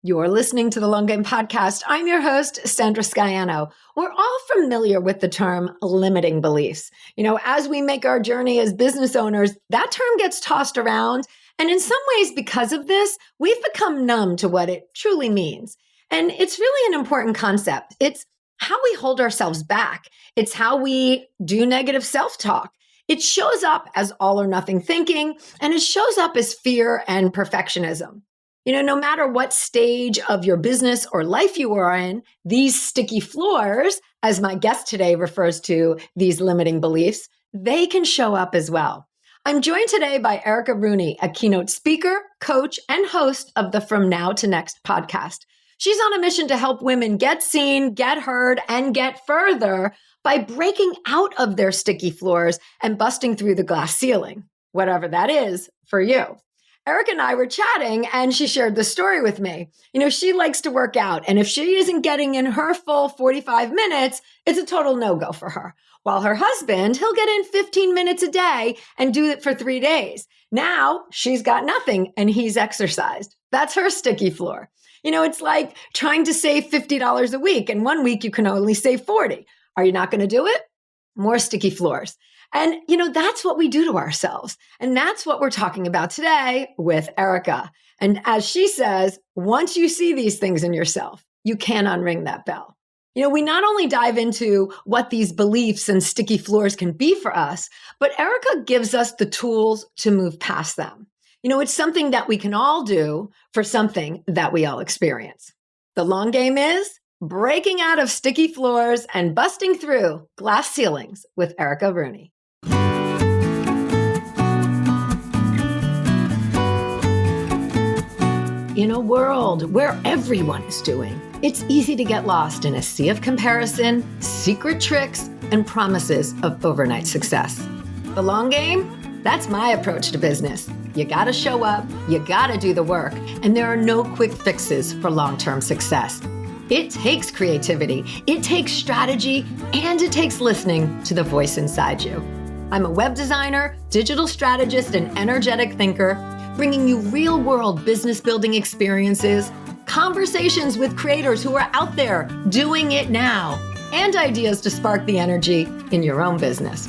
You're listening to the Long Game Podcast. I'm your host, Sandra Sciano. We're all familiar with the term limiting beliefs. As we make our journey as business owners, that term gets tossed around. And in some ways, because of this, we've become numb to what it truly means. And it's really an important concept. It's how we hold ourselves back. It's how we do negative self-talk. It shows up as all or nothing thinking, and it shows up as fear and perfectionism. No matter what stage of your business or life you are in, these sticky floors, as my guest today refers to these limiting beliefs, they can show up as well. I'm joined today by Erica Rooney, a keynote speaker, coach, and host of the From Now to Next podcast. She's on a mission to help women get seen, get heard, and get further by breaking out of their sticky floors and busting through the glass ceiling, whatever that is for you. Erica and I were chatting and she shared the story with me. She likes to work out, and if she isn't getting in her full 45 minutes, it's a total no-go for her. While her husband, he'll get in 15 minutes a day and do it for 3 days. Now she's got nothing and he's exercised. That's her sticky floor. It's like trying to save $50 a week, and 1 week you can only save 40. Are you not going to do it? More sticky floors. And, that's what we do to ourselves. And that's what we're talking about today with Erica. And as she says, once you see these things in yourself, you can unring that bell. We not only dive into what these beliefs and sticky floors can be for us, but Erica gives us the tools to move past them. It's something that we can all do for something that we all experience. The long game is breaking out of sticky floors and busting through glass ceilings with Erica Rooney. In a world where everyone is doing, it's easy to get lost in a sea of comparison, secret tricks, and promises of overnight success. The long game? That's my approach to business. You gotta show up, you gotta do the work, and there are no quick fixes for long-term success. It takes creativity, it takes strategy, and it takes listening to the voice inside you. I'm a web designer, digital strategist, and energetic thinker, bringing you real-world business building experiences, conversations with creators who are out there doing it now, and ideas to spark the energy in your own business.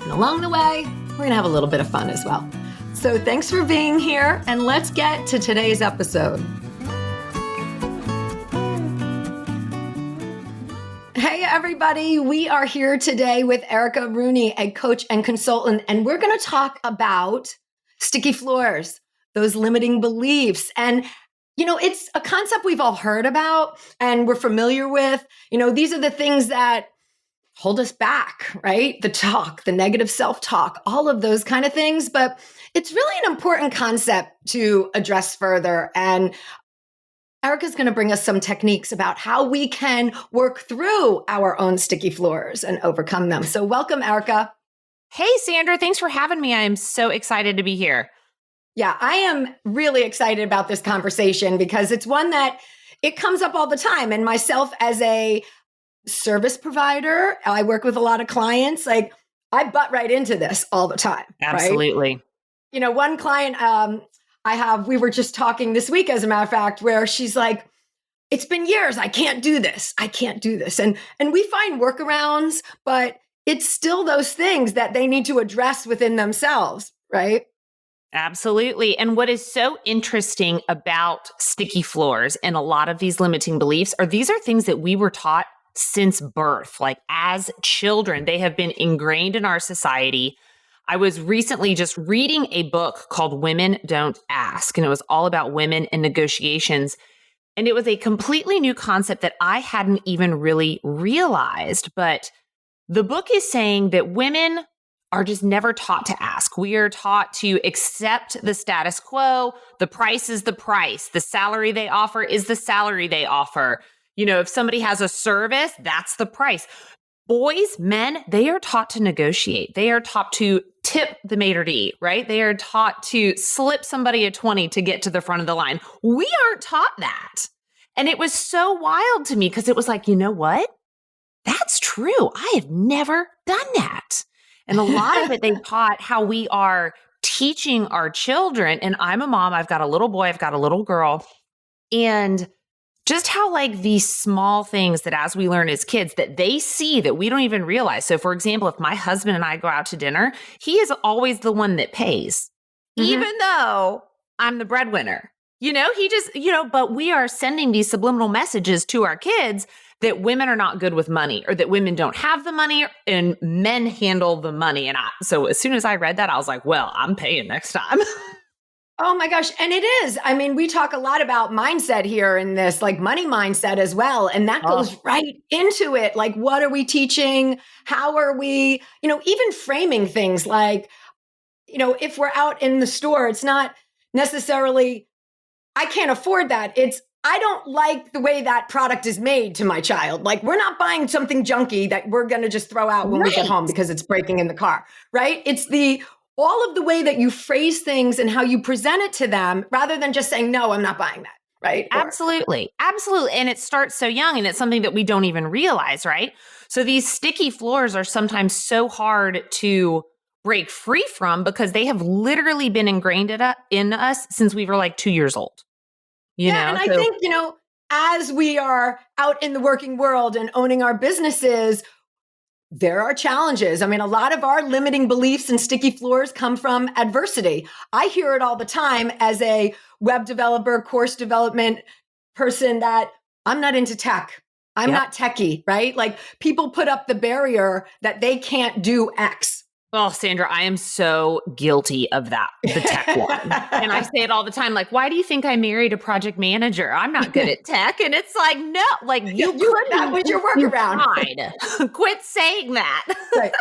And along the way, we're going to have a little bit of fun as well. So thanks for being here, and let's get to today's episode. Hey, everybody. We are here today with Erica Rooney, a coach and consultant, and we're going to talk about sticky floors, those limiting beliefs. And, it's a concept we've all heard about and we're familiar with. These are the things that hold us back, right? The talk, the negative self-talk, all of those kind of things. But it's really an important concept to address further. And Erica's going to bring us some techniques about how we can work through our own sticky floors and overcome them. So welcome, Erica. Hey, Sandra, thanks for having me. I am so excited to be here. Yeah, I am really excited about this conversation because it's one that it comes up all the time. And myself as a service provider, I work with a lot of clients. I butt right into this all the time. Absolutely. Right? One client we were just talking this week, as a matter of fact, where she's like, it's been years. I can't do this. I can't do this. And we find workarounds, but it's still those things that they need to address within themselves, right? Absolutely. And what is so interesting about sticky floors and a lot of these limiting beliefs these are things that we were taught since birth. Like as children, they have been ingrained in our society. I was recently just reading a book called Women Don't Ask, and it was all about women and negotiations. And it was a completely new concept that I hadn't even really realized. But the book is saying that women are just never taught to ask. We are taught to accept the status quo. The price is the price. The salary they offer is the salary they offer. If somebody has a service, that's the price. Boys, men, they are taught to negotiate. They are taught to tip the maitre d', right? They are taught to slip somebody a 20 to get to the front of the line. We aren't taught that. And it was so wild to me because it was like, you know what? That's true. I have never done that. And a lot of it, they taught how we are teaching our children. And I'm a mom. I've got a little boy. I've got a little girl. And just how like these small things that as we learn as kids that they see that we don't even realize. So for example, if my husband and I go out to dinner, he is always the one that pays, even though I'm the breadwinner. He just, but we are sending these subliminal messages to our kids that women are not good with money or that women don't have the money and men handle the money. And so as soon as I read that, I was like, well, I'm paying next time. Oh my gosh. And it is. I mean, we talk a lot about mindset here in this, like money mindset as well. And that goes right into it. Like, what are we teaching? How are we, even framing things like, if we're out in the store, it's not necessarily, I can't afford that. It's, I don't like the way that product is made to my child. Like, we're not buying something junky that we're going to just throw out when we get home because it's breaking in the car, right? It's all of the way that you phrase things and how you present it to them rather than just saying, no, I'm not buying that, right? Absolutely. Absolutely. And it starts so young and it's something that we don't even realize, right? So these sticky floors are sometimes so hard to break free from because they have literally been ingrained in us since we were like 2 years old. And I think, as we are out in the working world and owning our businesses, there are challenges. I mean, a lot of our limiting beliefs and sticky floors come from adversity. I hear it all the time as a web developer, course development person that I'm not into tech. I'm not techie, right? Like people put up the barrier that they can't do X. Oh, Sandra, I am so guilty of that, the tech one. And I say it all the time, like, why do you think I married a project manager? I'm not good at tech. And it's like, no, like that was your workaround. Quit saying that. Right.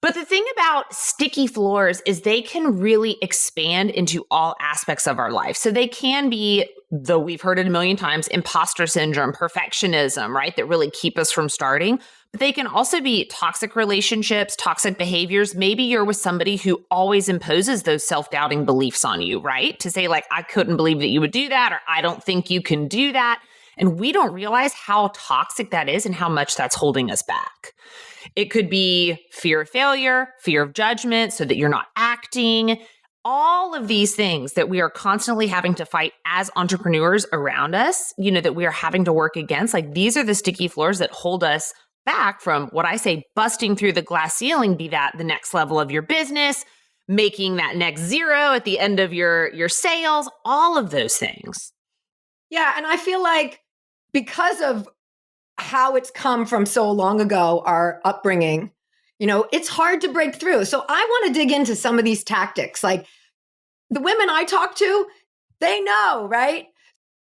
But the thing about sticky floors is they can really expand into all aspects of our life. So they can be, though we've heard it a million times, imposter syndrome, perfectionism, right? That really keep us from starting. But they can also be toxic relationships, toxic behaviors. Maybe you're with somebody who always imposes those self-doubting beliefs on you, right? To say like, I couldn't believe that you would do that, or I don't think you can do that. And we don't realize how toxic that is and how much that's holding us back. It could be fear of failure, fear of judgment, so that you're not acting. All of these things that we are constantly having to fight as entrepreneurs around us, that we are having to work against. Like these are the sticky floors that hold us back from what I say, busting through the glass ceiling, be that the next level of your business, making that next zero at the end of your sales, all of those things. Yeah. And I feel like because of how it's come from so long ago, our upbringing, it's hard to break through. So I want to dig into some of these tactics. Like the women I talk to, they know, right?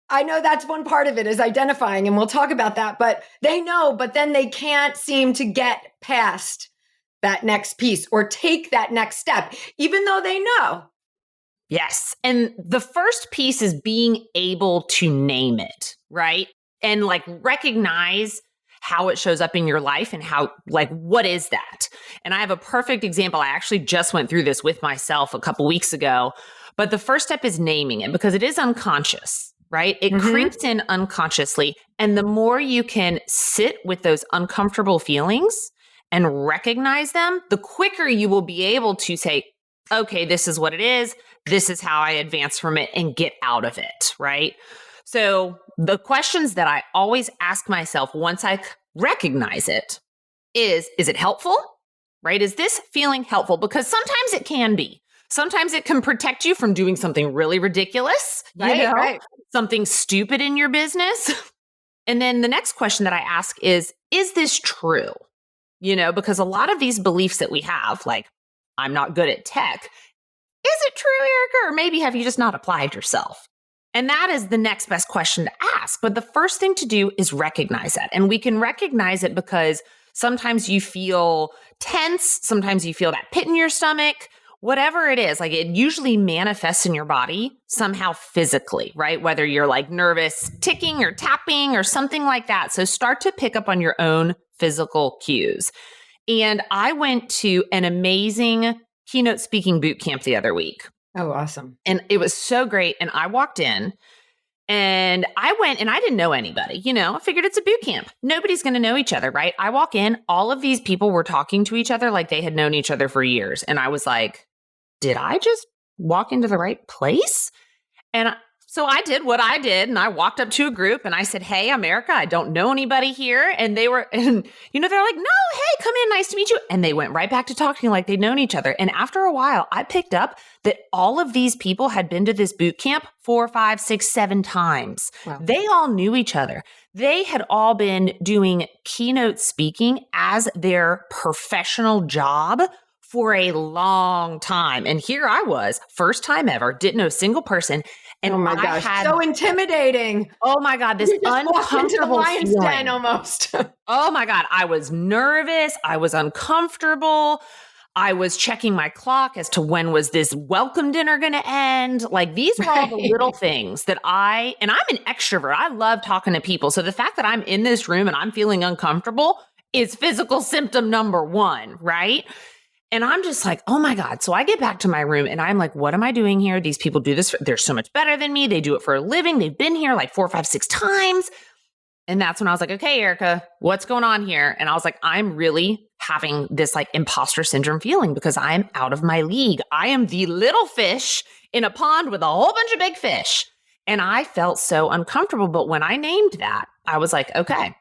I know that's one part of it is identifying, and we'll talk about that, but they know, but then they can't seem to get past that next piece or take that next step, even though they know. Yes. And the first piece is being able to name it, right? And like recognize how it shows up in your life and how, like, what is that? And I have a perfect example. I actually just went through this with myself a couple weeks ago, but the first step is naming it because it is unconscious, right? It creeps in unconsciously. And the more you can sit with those uncomfortable feelings and recognize them, the quicker you will be able to say, okay, this is what it is. This is how I advance from it and get out of it, right? So the questions that I always ask myself once I recognize it is it helpful, right? Is this feeling helpful? Because sometimes it can be. Sometimes it can protect you from doing something really ridiculous, Right. Something stupid in your business. And then the next question that I ask is this true? Because a lot of these beliefs that we have, like, I'm not good at tech, is it true, Erica? Or maybe have you just not applied yourself? And that is the next best question to ask. But the first thing to do is recognize that. And we can recognize it because sometimes you feel tense. Sometimes you feel that pit in your stomach, whatever it is. Like it usually manifests in your body somehow physically, right? Whether you're like nervous ticking or tapping or something like that. So start to pick up on your own physical cues. And I went to an amazing keynote speaking boot camp the other week. Oh, awesome. And it was so great. And I walked in and I went and I didn't know anybody, I figured it's a boot camp. Nobody's going to know each other, right? I walk in, all of these people were talking to each other like they had known each other for years. And I was like, did I just walk into the right place? And So I did what I did, and I walked up to a group and I said, "Hey, I'm Erica. I don't know anybody here." And they were, and they're like, "No, hey, come in. Nice to meet you." And they went right back to talking like they'd known each other. And after a while, I picked up that all of these people had been to this boot camp 4, 5, 6, 7 times. Wow. They all knew each other. They had all been doing keynote speaking as their professional job for a long time. And here I was, first time ever, didn't know a single person. And oh my gosh, so intimidating. Oh my God, this uncomfortable lion's den almost. Oh my God, I was nervous. I was uncomfortable. I was checking my clock as to when was this welcome dinner going to end. Like these were all the little things that and I'm an extrovert. I love talking to people. So the fact that I'm in this room and I'm feeling uncomfortable is physical symptom number 1, right? And I'm just like, oh my God. So I get back to my room and I'm like, what am I doing here? These people do this. They're so much better than me. They do it for a living. They've been here like 4, 5, 6 times. And that's when I was like, okay, Erica, what's going on here? And I was like, I'm really having this like imposter syndrome feeling because I'm out of my league. I am the little fish in a pond with a whole bunch of big fish. And I felt so uncomfortable. But when I named that, I was like, okay,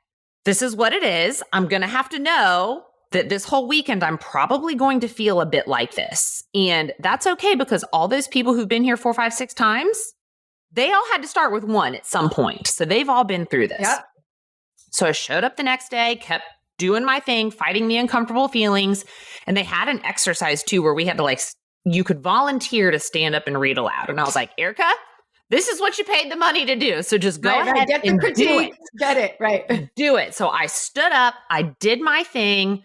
this is what it is. I'm going to have to know that this whole weekend, I'm probably going to feel a bit like this. And that's okay because all those people who've been here 4, 5, 6 times, they all had to start with 1 at some point. So they've all been through this. Yep. So I showed up the next day, kept doing my thing, fighting the uncomfortable feelings. And they had an exercise too, where we had to you could volunteer to stand up and read aloud. And I was like, Erica, this is what you paid the money to do. So just go ahead get the and critique. do it. Get it, right. Do it. So I stood up, I did my thing.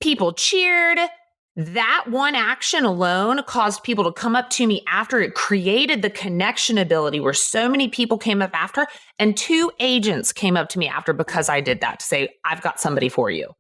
People cheered. That one action alone caused people to come up to me after. It created the connection ability where so many people came up after, and 2 agents came up to me after because I did that to say, I've got somebody for you.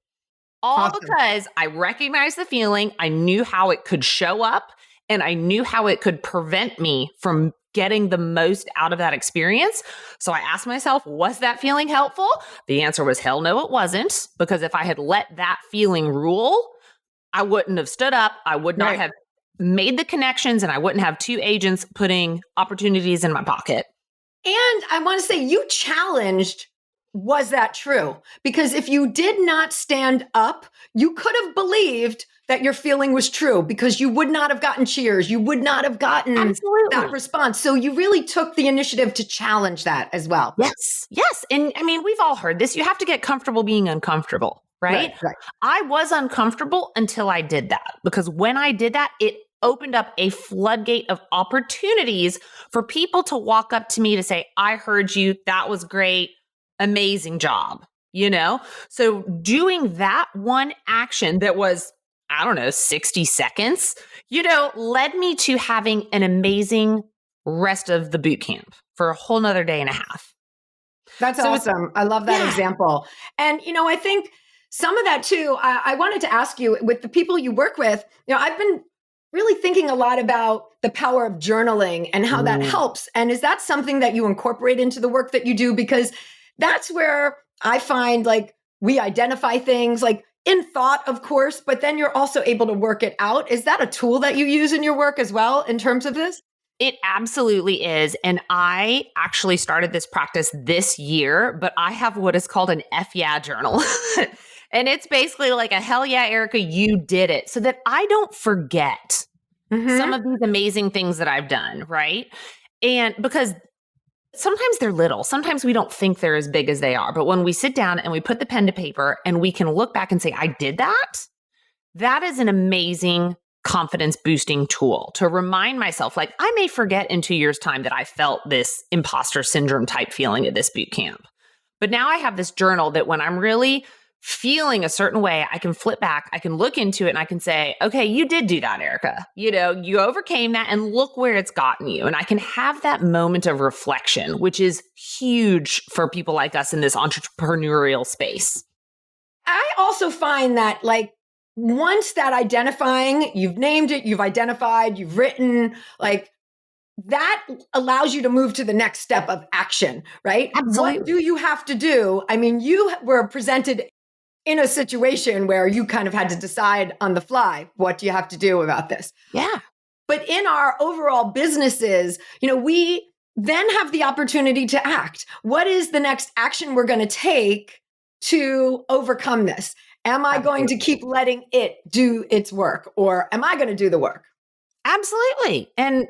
All awesome. Because I recognized the feeling. I knew how it could show up and I knew how it could prevent me from getting the most out of that experience. So I asked myself, was that feeling helpful? The answer was hell no, it wasn't. Because if I had let that feeling rule, I wouldn't have stood up. I would not have made the connections and I wouldn't have 2 agents putting opportunities in my pocket. And I want to say you challenged, was that true? Because if you did not stand up, you could have believed that your feeling was true because you would not have gotten cheers. You would not have gotten that response. So you really took the initiative to challenge that as well. Yes. Yes. And I mean, we've all heard this. You have to get comfortable being uncomfortable, right? Right. I was uncomfortable until I did that because when I did that, it opened up a floodgate of opportunities for people to walk up to me to say, I heard you. That was great. Amazing job. So doing that one action that was, 60 seconds, led me to having an amazing rest of the boot camp for a whole nother day and a half. That's awesome. I love that example. And, I think some of that too, I wanted to ask you with the people you work with, I've been really thinking a lot about the power of journaling and how that helps. And is that something that you incorporate into the work that you do? Because that's where I find we identify things in thought, of course, but then you're also able to work it out. Is that a tool that you use in your work as well in terms of this? It absolutely is. And I actually started this practice this year, but I have what is called an F yeah journal. And it's basically like a hell yeah, Erica, you did it. So that I don't forget some of these amazing things that I've done, right? And because sometimes they're little. Sometimes we don't think they're as big as they are. But when we sit down and we put the pen to paper and we can look back and say, I did that, that is an amazing confidence boosting tool to remind myself, I may forget in 2 years' time that I felt this imposter syndrome type feeling at this boot camp. But now I have this journal that when I'm really feeling a certain way, I can flip back, I can look into it and I can say, okay, you did do that, Erica. You overcame that and look where it's gotten you. And I can have that moment of reflection, which is huge for people like us in this entrepreneurial space. I also find that once that identifying, you've named it, you've identified, you've written, that allows you to move to the next step of action, right? Absolutely. What do you have to do? I mean, you were presented in a situation where you kind of had to decide on the fly, what do you have to do about this? Yeah. But in our overall businesses, we then have the opportunity to act. What is the next action we're going to take to overcome this? Am I going to keep letting it do its work, or am I going to do the work? Absolutely. And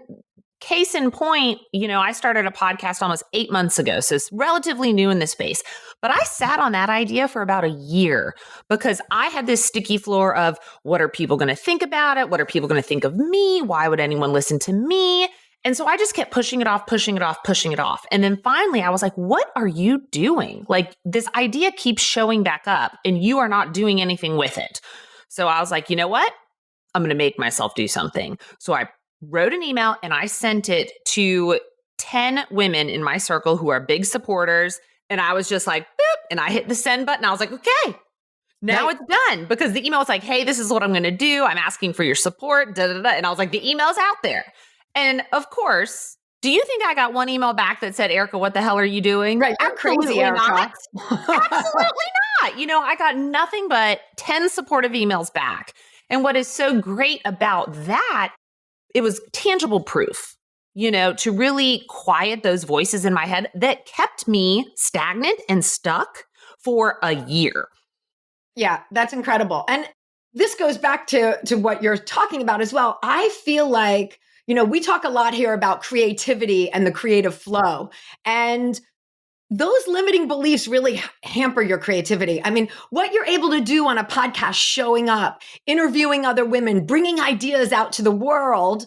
case in point, I started a podcast almost 8 months ago, so it's relatively new in this space. But I sat on that idea for about a year because I had this sticky floor of what are people going to think about it? What are people going to think of me? Why would anyone listen to me? And so I just kept pushing it off, pushing it off, pushing it off. And then finally I was like, what are you doing? Like, this idea keeps showing back up and you are not doing anything with it. So I was like, you know what? I'm going to make myself do something. So I wrote an email and I sent it to 10 women in my circle who are big supporters. And I was just like, boop, and I hit the send button. I was like, okay, now it's done, because the email was like, hey, this is what I'm going to do. I'm asking for your support. Da, da, da. And I was like, the email's out there. And of course, do you think I got one email back that said, Erica, what the hell are you doing? Right. You're crazy, Erica. Not. Absolutely not. I got nothing but 10 supportive emails back. And what is so great about that, it was tangible proof, to really quiet those voices in my head that kept me stagnant and stuck for a year. Yeah, that's incredible. And this goes back to what you're talking about as well. I feel like, we talk a lot here about creativity and the creative flow. And those limiting beliefs really hamper your creativity. I mean, what you're able to do on a podcast, showing up, interviewing other women, bringing ideas out to the world,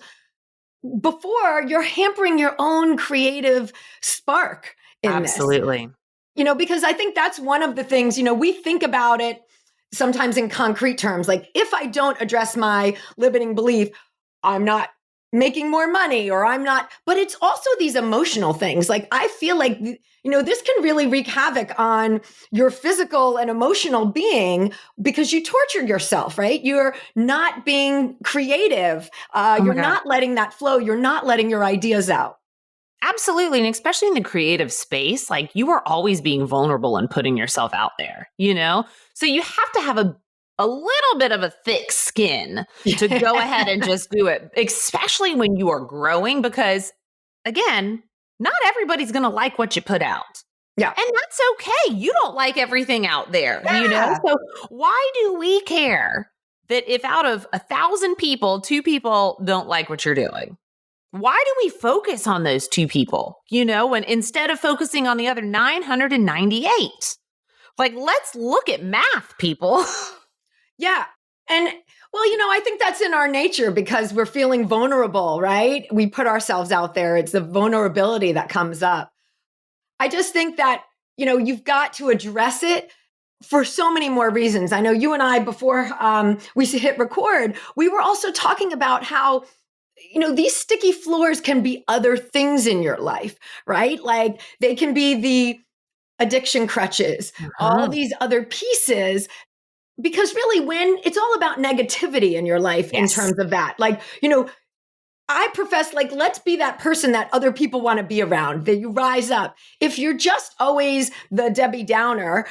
before you're hampering your own creative spark in Absolutely. this. Because I think that's one of the things, we think about it sometimes in concrete terms. Like, if I don't address my limiting belief, I'm not making more money, or I'm not, but it's also these emotional things. Like, I feel like, this can really wreak havoc on your physical and emotional being because you torture yourself, right? You're not being creative. You're not letting that flow. You're not letting your ideas out. Absolutely. And especially in the creative space, like, you are always being vulnerable and putting yourself out there, So you have to have a little bit of a thick skin to go ahead and just do it, especially when you are growing, because again, not everybody's going to like what you put out. Yeah. And that's okay. You don't like everything out there, So why do we care that if out of 1,000 people, 2 people don't like what you're doing? Why do we focus on those 2 people, when instead of focusing on the other 998? Like, let's look at math, people. Yeah. And well, I think that's in our nature because we're feeling vulnerable, right? We put ourselves out there. It's the vulnerability that comes up. I just think that, you've got to address it for so many more reasons. I know you and I, before we hit record, we were also talking about how, these sticky floors can be other things in your life, right? Like, they can be the addiction crutches, all these other pieces. Because really, when it's all about negativity in your life, in terms of that, like, I profess, like, let's be that person that other people want to be around, that you rise up. If you're just always the Debbie Downer,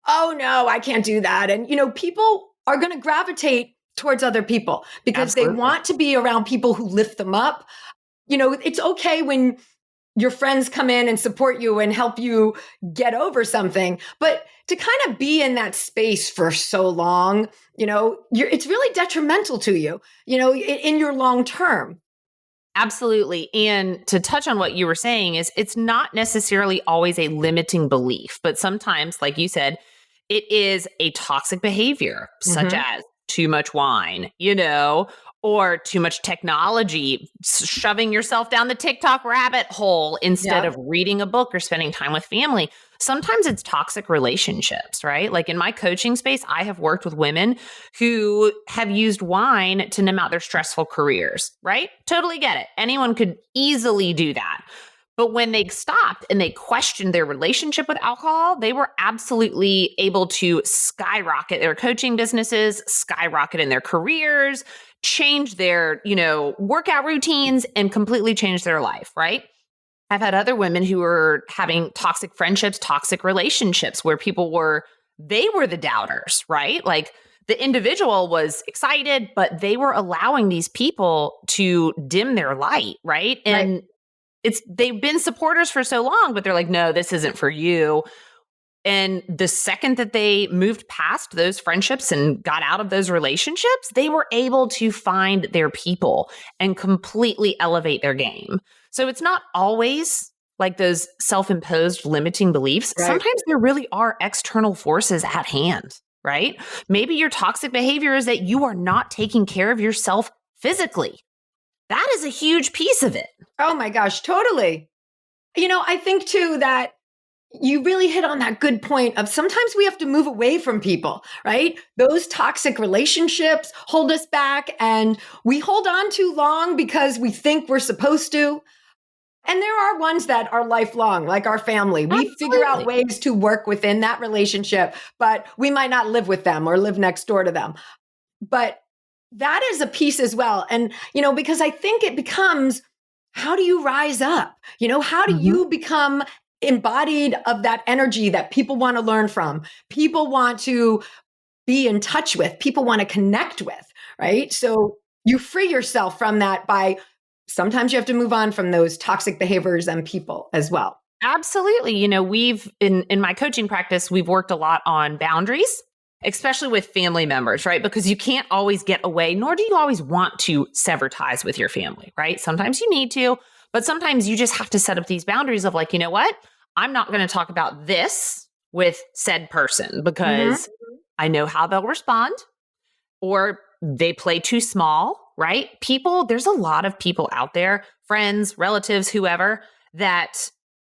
oh no, I can't do that. And, people are going to gravitate towards other people because they want to be around people who lift them up. It's okay when your friends come in and support you and help you get over something. But to kind of be in that space for so long, it's really detrimental to you, in your long term. Absolutely. And to touch on what you were saying is it's not necessarily always a limiting belief, but sometimes, like you said, it is a toxic behavior, such as too much wine, or too much technology, shoving yourself down the TikTok rabbit hole instead of reading a book or spending time with family. Sometimes it's toxic relationships, right? Like, in my coaching space, I have worked with women who have used wine to numb out their stressful careers, right? Totally get it. Anyone could easily do that. But when they stopped and they questioned their relationship with alcohol, they were absolutely able to skyrocket their coaching businesses, skyrocket in their careers, change their, workout routines, and completely change their life, right? I've had other women who were having toxic friendships, toxic relationships where they were the doubters, right? Like, the individual was excited, but they were allowing these people to dim their light, right? And they've been supporters for so long, but they're like, no, this isn't for you. And the second that they moved past those friendships and got out of those relationships, they were able to find their people and completely elevate their game. So it's not always like those self-imposed limiting beliefs. Right. Sometimes there really are external forces at hand, right? Maybe your toxic behavior is that you are not taking care of yourself physically. That is a huge piece of it. Oh my gosh, totally. I think too that you really hit on that good point of sometimes we have to move away from people, right? Those toxic relationships hold us back and we hold on too long because we think we're supposed to. And there are ones that are lifelong, like our family. We figure out ways to work within that relationship, but we might not live with them or live next door to them. But that is a piece as well. And, because I think it becomes, how do you rise up? How do you become embodied of that energy that people want to learn from, people want to be in touch with, people want to connect with, right? So you free yourself from that by sometimes you have to move on from those toxic behaviors and people as well. Absolutely. We've in my coaching practice, we've worked a lot on boundaries, especially with family members, right? Because you can't always get away, nor do you always want to sever ties with your family, right? Sometimes you need to, but sometimes you just have to set up these boundaries of like, you know what? I'm not going to talk about this with said person because I know how they'll respond, or they play too small, right? There's a lot of people out there, friends, relatives, whoever, that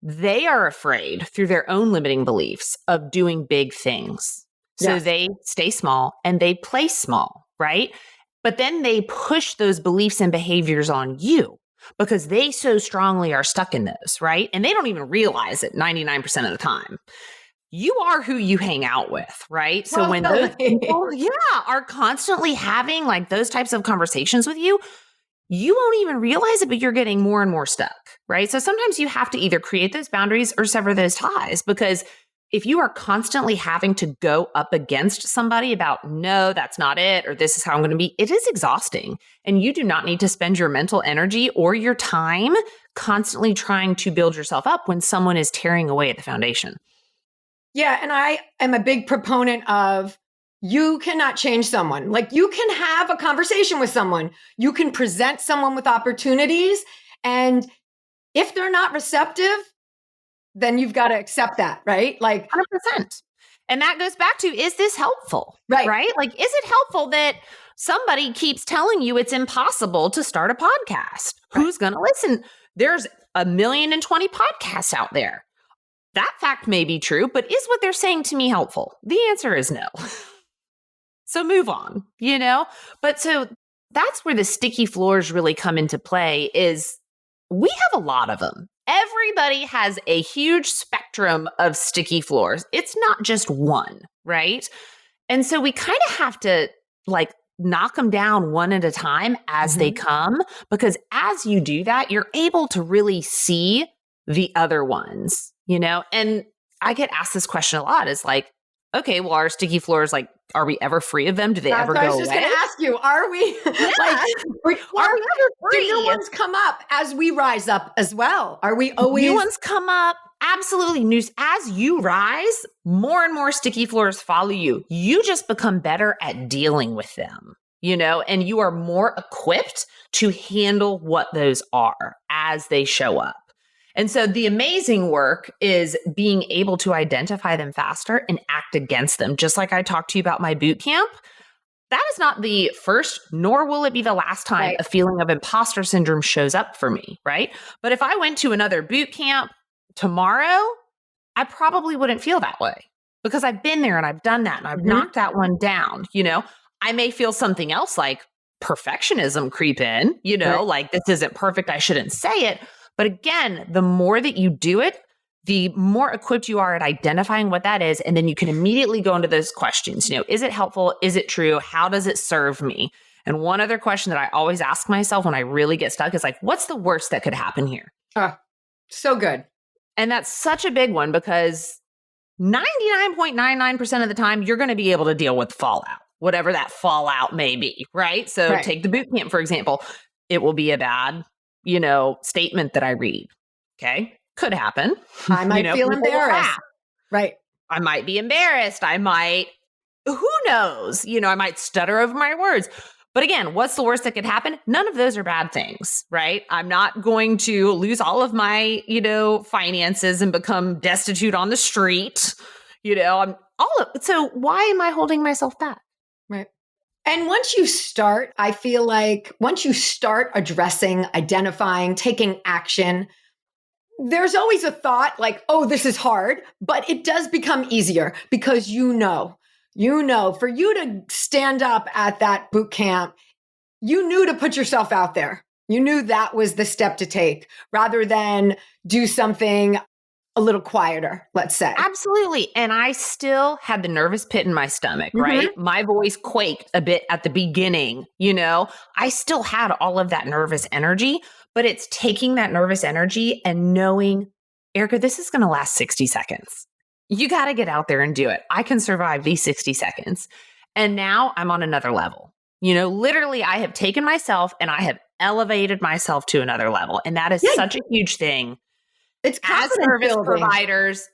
they are afraid through their own limiting beliefs of doing big things. So they stay small and they play small, right? But then they push those beliefs and behaviors on you, because they so strongly are stuck in those, right? And they don't even realize it 99% of the time. You are who you hang out with, right? So when those people, are constantly having like those types of conversations with you, you won't even realize it, but you're getting more and more stuck, right? So sometimes you have to either create those boundaries or sever those ties, because if you are constantly having to go up against somebody about, no, that's not it, or this is how I'm going to be, it is exhausting. And you do not need to spend your mental energy or your time constantly trying to build yourself up when someone is tearing away at the foundation. Yeah. And I am a big proponent of, you cannot change someone. Like, you can have a conversation with someone. You can present someone with opportunities. And if they're not receptive, then you've got to accept that, right? Like 100%. And that goes back to, is this helpful? Right? Like, is it helpful that somebody keeps telling you it's impossible to start a podcast? Right. Who's going to listen? There's 1,020,000 podcasts out there. That fact may be true, but is what they're saying to me helpful? The answer is no. So move on, But so that's where the sticky floors really come into play, is we have a lot of them. Everybody has a huge spectrum of sticky floors. It's not just one, right? And so we kind of have to like knock them down one at a time as they come, because as you do that, you're able to really see the other ones, And I get asked this question a lot, is like, okay, well, are sticky floors, like, are we ever free of them? Do they ever go away? I was just going to ask you, are we? Are we ever free? Do new ones come up as we rise up as well? Are we always? New ones come up. Absolutely. As you rise, more and more sticky floors follow you. You just become better at dealing with them, and you are more equipped to handle what those are as they show up. And so the amazing work is being able to identify them faster and act against them. Just like I talked to you about my boot camp, that is not the first, nor will it be the last time a feeling of imposter syndrome shows up for me, right? But if I went to another boot camp tomorrow, I probably wouldn't feel that way, because I've been there and I've done that and I've knocked that one down. I may feel something else like perfectionism creep in, like, this isn't perfect, I shouldn't say it. But again, the more that you do it, the more equipped you are at identifying what that is. And then you can immediately go into those questions. Is it helpful? Is it true? How does it serve me? And one other question that I always ask myself when I really get stuck is like, what's the worst that could happen here? So good. And that's such a big one, because 99.99% of the time, you're going to be able to deal with fallout, whatever that fallout may be, right? So take the boot camp, for example. It will be a bad statement that I read. Okay. Could happen. I might feel people will embarrassed. laugh. Right. I might be embarrassed. Who knows? I might stutter over my words. But again, what's the worst that could happen? None of those are bad things, right? I'm not going to lose all of my, finances and become destitute on the street. So why am I holding myself back? Right. And once you start, I feel like once you start addressing, identifying, taking action, there's always a thought like, oh, this is hard, but it does become easier because for you to stand up at that boot camp, you knew to put yourself out there. You knew that was the step to take rather than do something a little quieter, let's say. Absolutely. And I still had the nervous pit in my stomach, right? My voice quaked a bit at the beginning, I still had all of that nervous energy, but it's taking that nervous energy and knowing, Erica, this is going to last 60 seconds. You got to get out there and do it. I can survive these 60 seconds. And now I'm on another level. Literally, I have taken myself and I have elevated myself to another level. And that is such a huge thing. It's as service providers,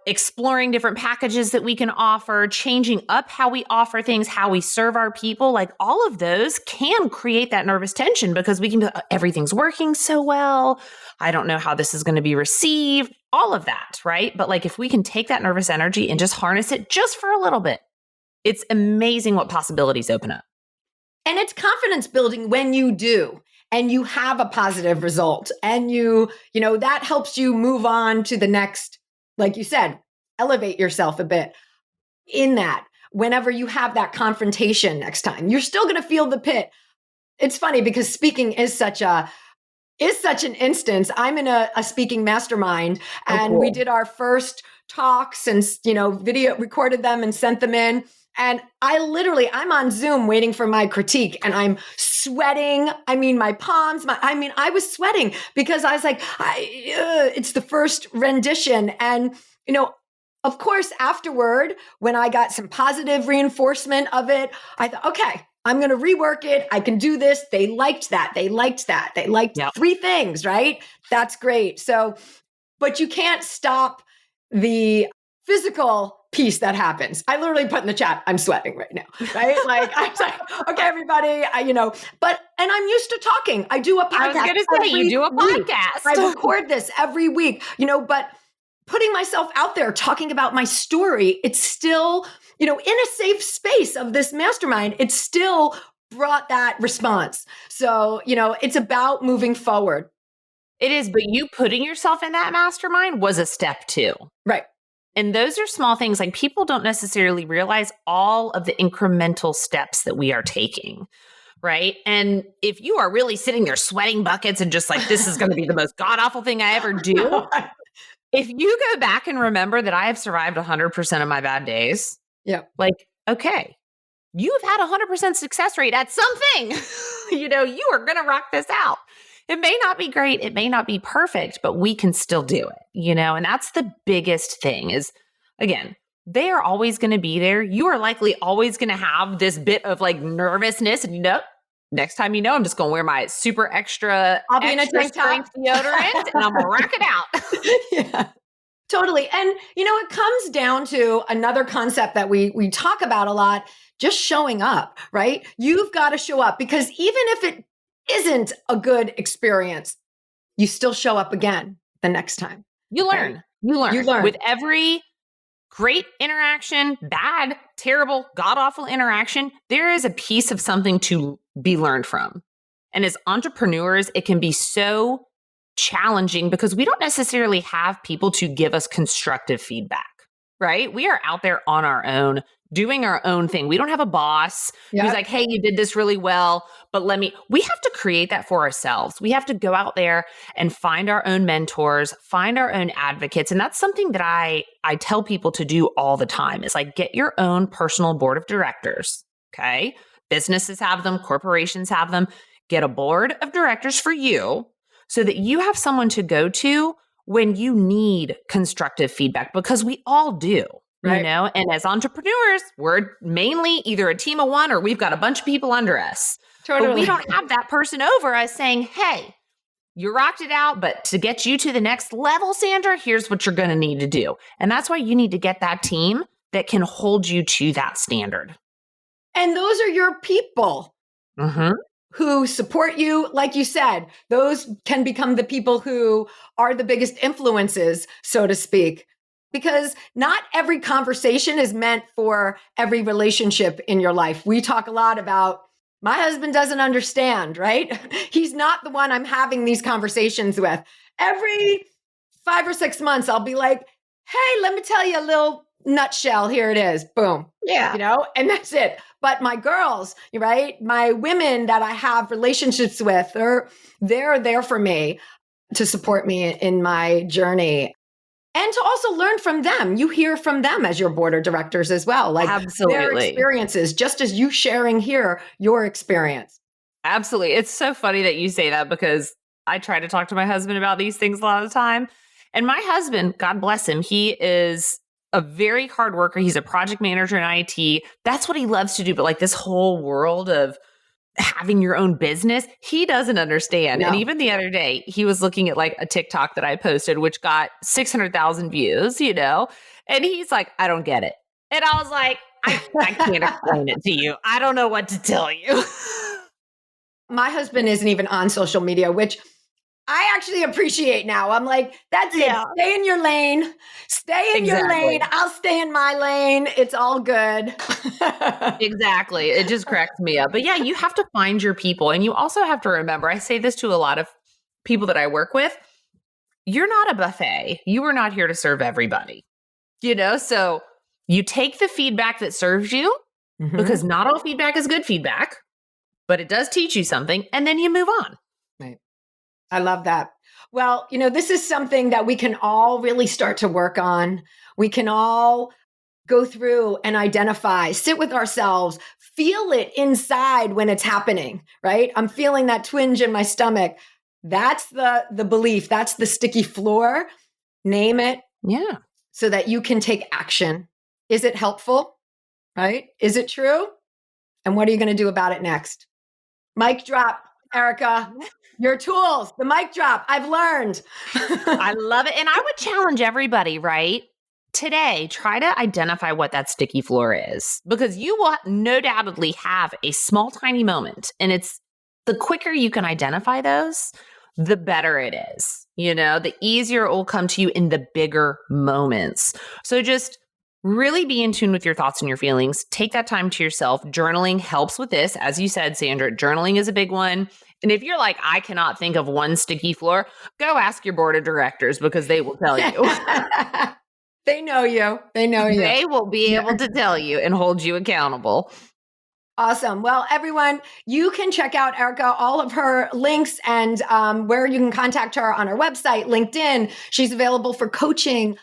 exploring different packages that we can offer, changing up how we offer things, how we serve our people, like all of those can create that nervous tension because we can be like, everything's working so well. I don't know how this is going to be received, all of that, right? But like if we can take that nervous energy and just harness it just for a little bit, it's amazing what possibilities open up. And it's confidence building when you do. And you have a positive result and that helps you move on to the next, like you said, elevate yourself a bit in that. Whenever you have that confrontation next time, you're still going to feel the pit. It's funny because speaking is such an instance. I'm in a speaking mastermind and we did our first talks and, video recorded them and sent them in. And I'm on Zoom waiting for my critique and I'm sweating. I mean, my palms, I was sweating because I was like, it's the first rendition. And, of course, afterward, when I got some positive reinforcement of it, I thought, okay, I'm going to rework it. I can do this. They liked that. They liked 3 things, right? That's great. So, but you can't stop the physical piece that happens. I literally put in the chat, I'm sweating right now, right? Like, I was like, okay, everybody, and I'm used to talking. I do a podcast. I was going to say, you do a podcast. I record this every week, but putting myself out there, talking about my story, it's still, in a safe space of this mastermind, it still brought that response. So, it's about moving forward. It is, but you putting yourself in that mastermind was a step 2. Right. And those are small things. Like people don't necessarily realize all of the incremental steps that we are taking, right? And if you are really sitting there sweating buckets and just like, this is going to be the most god-awful thing I ever do. If you go back and remember that I have survived 100% of my bad days, like, okay, you've had 100% success rate at something. You are going to rock this out. It may not be great. It may not be perfect, but we can still do it, and that's the biggest thing is, again, they are always going to be there. You are likely always going to have this bit of like nervousness and next time I'm just going to wear my super extra strength deodorant and I'm going to rock it out. Yeah, totally. And, it comes down to another concept that we talk about a lot, just showing up, right? You've got to show up because even if it isn't a good experience, you still show up again the next time. You learn. Right? You learn. With every great interaction, bad, terrible, god-awful interaction, there is a piece of something to be learned from. And as entrepreneurs, it can be so challenging because we don't necessarily have people to give us constructive feedback, right? We are out there on our own, doing our own thing. We don't have a boss who's like, hey, you did this really well, but we have to create that for ourselves. We have to go out there and find our own mentors, find our own advocates. And that's something that I tell people to do all the time is like, get your own personal board of directors. Okay. Businesses have them, corporations have them. Get a board of directors for you so that you have someone to go to when you need constructive feedback, because we all do. Right. And as entrepreneurs, we're mainly either a team of one or we've got a bunch of people under us. Totally. But we don't have that person over us saying, hey, you rocked it out, but to get you to the next level, Sandra, here's what you're going to need to do. And that's why you need to get that team that can hold you to that standard. And those are your people who support you. Like you said, those can become the people who are the biggest influences, so to speak, because not every conversation is meant for every relationship in your life. We talk a lot about, my husband doesn't understand, right? He's not the one I'm having these conversations with. Every 5 or 6 months, I'll be like, hey, let me tell you a little nutshell. Here it is. Boom. Yeah. You know, and that's it. But my girls, right? My women that I have relationships with, they're there for me to support me in my journey. And to also learn from them. You hear from them as your board of directors as well. Like their experiences, just as you sharing here, your experience. Absolutely. It's so funny that you say that because I try to talk to my husband about these things a lot of the time. And my husband, God bless him, he is a very hard worker. He's a project manager in IT. That's what he loves to do. But like this whole world of having your own business, he doesn't understand. No. And even the other day, he was looking at like a TikTok that I posted, which got 600,000 views, you know, and he's like, I don't get it. And I was like, I can't explain it to you. I don't know what to tell you. My husband isn't even on social media, which I actually appreciate now. I'm like, that's it. Stay in your lane. Stay in your lane. I'll stay in my lane. It's all good. Exactly. It just cracks me up. But yeah, you have to find your people. And you also have to remember, I say this to a lot of people that I work with, you're not a buffet. You are not here to serve everybody. You know, so you take the feedback that serves you because not all feedback is good feedback, but it does teach you something. And then you move on. Right. I love that. Well, you know, this is something that we can all really start to work on. We can all go through and identify, sit with ourselves, feel it inside when it's happening, right? I'm feeling that twinge in my stomach. That's the belief. That's the sticky floor. Name it. Yeah. So that you can take action. Is it helpful? Right? Is it true? And what are you going to do about it next? Mic drop, Erica. Your tools, the mic drop. I've learned. I love it. And I would challenge everybody, right? Today, try to identify what that sticky floor is, because you will no doubtedly have a small, tiny moment. And it's the quicker you can identify those, the better it is. You know, the easier it will come to you in the bigger moments. So just really be in tune with your thoughts and your feelings. Take that time to yourself. Journaling helps with this. As you said, Sandra, journaling is a big one. And if you're like, I cannot think of one sticky floor, go ask your board of directors because they will tell you. They know you. They know you. They will be able to tell you and hold you accountable. Awesome. Well, everyone, you can check out Erica, all of her links and where you can contact her on her website, LinkedIn. She's available for coaching.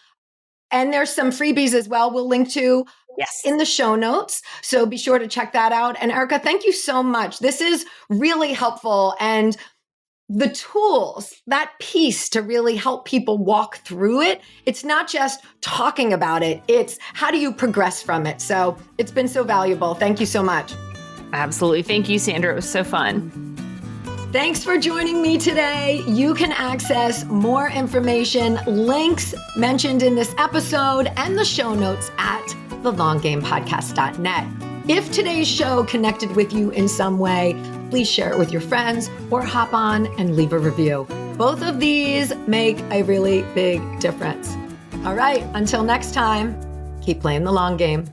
And there's some freebies as well we'll link to in the show notes. So be sure to check that out. And Erica, thank you so much. This is really helpful. And the tools, that piece to really help people walk through it, it's not just talking about it. It's how do you progress from it? So it's been so valuable. Thank you so much. Absolutely. Thank you, Sandra. It was so fun. Thanks for joining me today. You can access more information, links mentioned in this episode, and the show notes at thelonggamepodcast.net. If today's show connected with you in some way, please share it with your friends or hop on and leave a review. Both of these make a really big difference. All right, until next time, keep playing the long game.